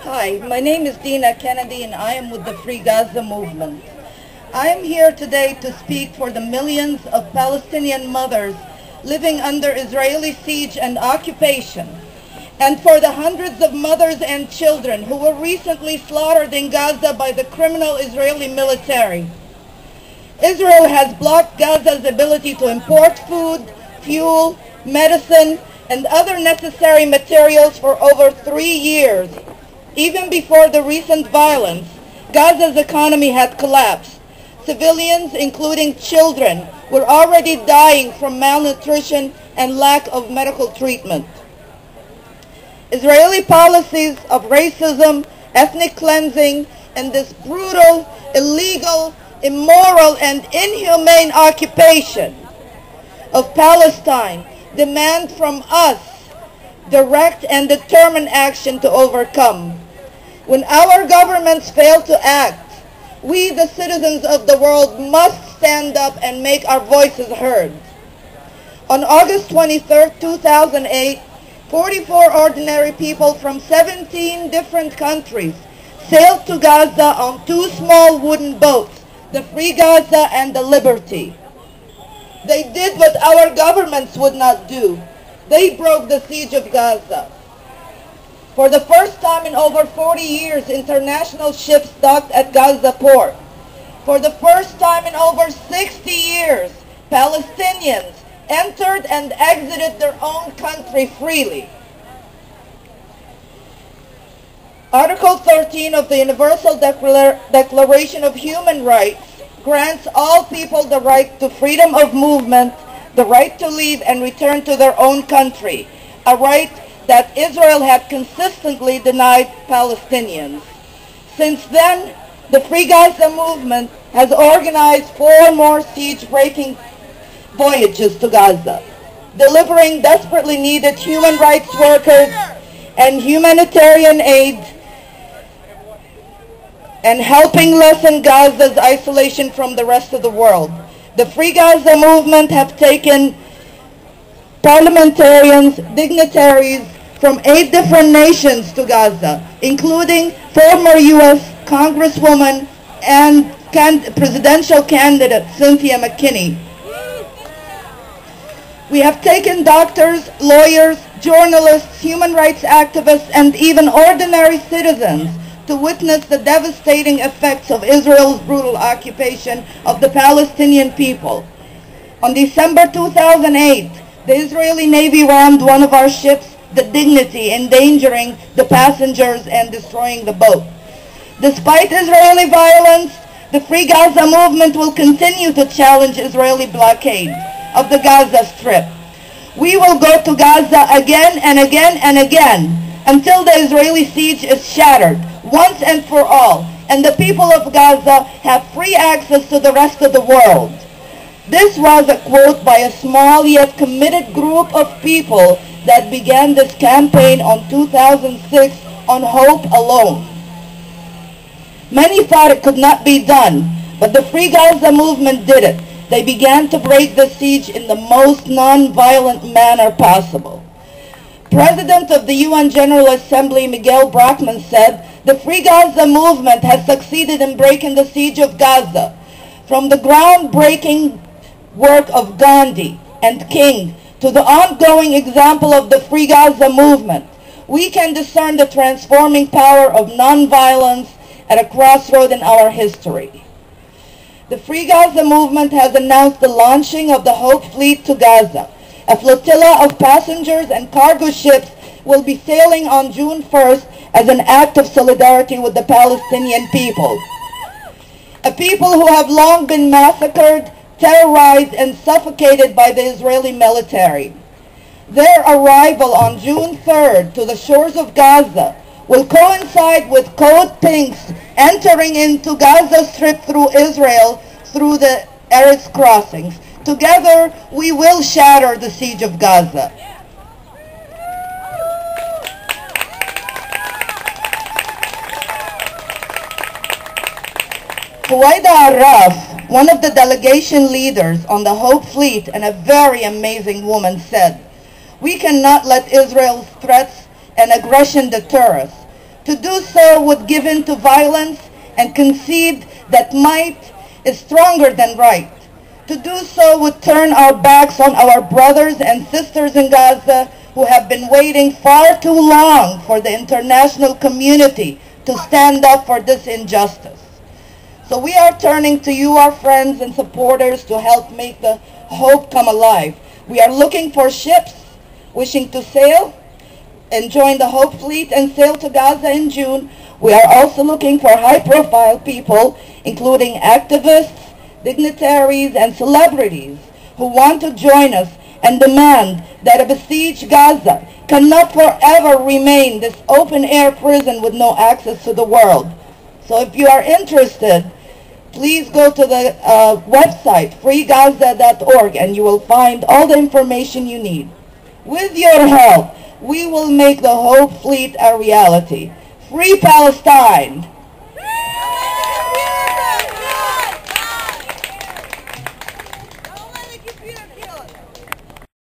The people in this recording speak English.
Hi, my name is Dina Kennedy and I am with the Free Gaza movement. I am here today to speak for the millions of Palestinian mothers living under Israeli siege and occupation, and for the hundreds of mothers and children who were recently slaughtered in Gaza by the criminal Israeli military. Israel has blocked Gaza's ability to import food, fuel, medicine, and other necessary materials for over 3 years. Even before the recent violence, Gaza's economy had collapsed. Civilians, including children, were already dying from malnutrition and lack of medical treatment. Israeli policies of racism, ethnic cleansing, and this brutal, illegal, immoral, and inhumane occupation of Palestine demand from us direct and determined action to overcome. When our governments fail to act, we, the citizens of the world, must stand up and make our voices heard. On August 23, 2008, 44 ordinary people from 17 different countries sailed to Gaza on 2 small wooden boats, the Free Gaza and the Liberty. They did what our governments would not do. They broke the siege of Gaza. For the first time in over 40 years, international ships docked at Gaza port. For the first time in over 60 years, Palestinians entered and exited their own country freely. Article 13 of the Universal Declaration of Human Rights grants all people the right to freedom of movement, the right to leave and return to their own country, a right that Israel had consistently denied Palestinians. Since then, the Free Gaza movement has organized 4 more siege-breaking voyages to Gaza, delivering desperately needed human rights workers and humanitarian aid, and helping lessen Gaza's isolation from the rest of the world. The Free Gaza movement have taken parliamentarians, dignitaries from 8 different nations to Gaza, including former U.S. Congresswoman and presidential candidate Cynthia McKinney. We have taken doctors, lawyers, journalists, human rights activists, and even ordinary citizens to witness the devastating effects of Israel's brutal occupation of the Palestinian people. On December 2008, the Israeli Navy rammed one of our ships, the Dignity, endangering the passengers and destroying the boat. Despite Israeli violence, the Free Gaza movement will continue to challenge Israeli blockade of the Gaza Strip. We will go to Gaza again and again and again until the Israeli siege is shattered once and for all, and the people of Gaza have free access to the rest of the world. This was a quote by a small yet committed group of people that began this campaign on 2006 on hope alone. Many thought it could not be done, but the Free Gaza movement did it. They began to break the siege in the most non-violent manner possible. President of the UN General Assembly, Miguel Brockman, said, "The Free Gaza movement has succeeded in breaking the siege of Gaza. From the groundbreaking work of Gandhi and King to the ongoing example of the Free Gaza movement, we can discern the transforming power of nonviolence at a crossroad in our history." The Free Gaza movement has announced the launching of the Hope Fleet to Gaza. A flotilla of passengers and cargo ships will be sailing on June 1st as an act of solidarity with the Palestinian people. A people who have long been massacred, terrorized, and suffocated by the Israeli military. Their arrival on June 3rd to the shores of Gaza will coincide with CodePink's entering into Gaza Strip through Israel through the Erez crossings. Together, we will shatter the siege of Gaza. Huwaida Arraf, one of the delegation leaders on the Hope Fleet and a very amazing woman, said, "We cannot let Israel's threats and aggression deter us. To do so would give in to violence and concede that might is stronger than right. To do so would turn our backs on our brothers and sisters in Gaza who have been waiting far too long for the international community to stand up for this injustice. So we are turning to you, our friends and supporters, to help make the hope come alive. We are looking for ships wishing to sail and join the Hope Fleet and sail to Gaza in June. We are also looking for high-profile people, including activists, dignitaries, and celebrities who want to join us and demand that a besieged Gaza cannot forever remain this open-air prison with no access to the world. So if you are interested, please go to the website freegaza.org and you will find all the information you need. With your help, we will make the Hope Fleet a reality. Free Palestine!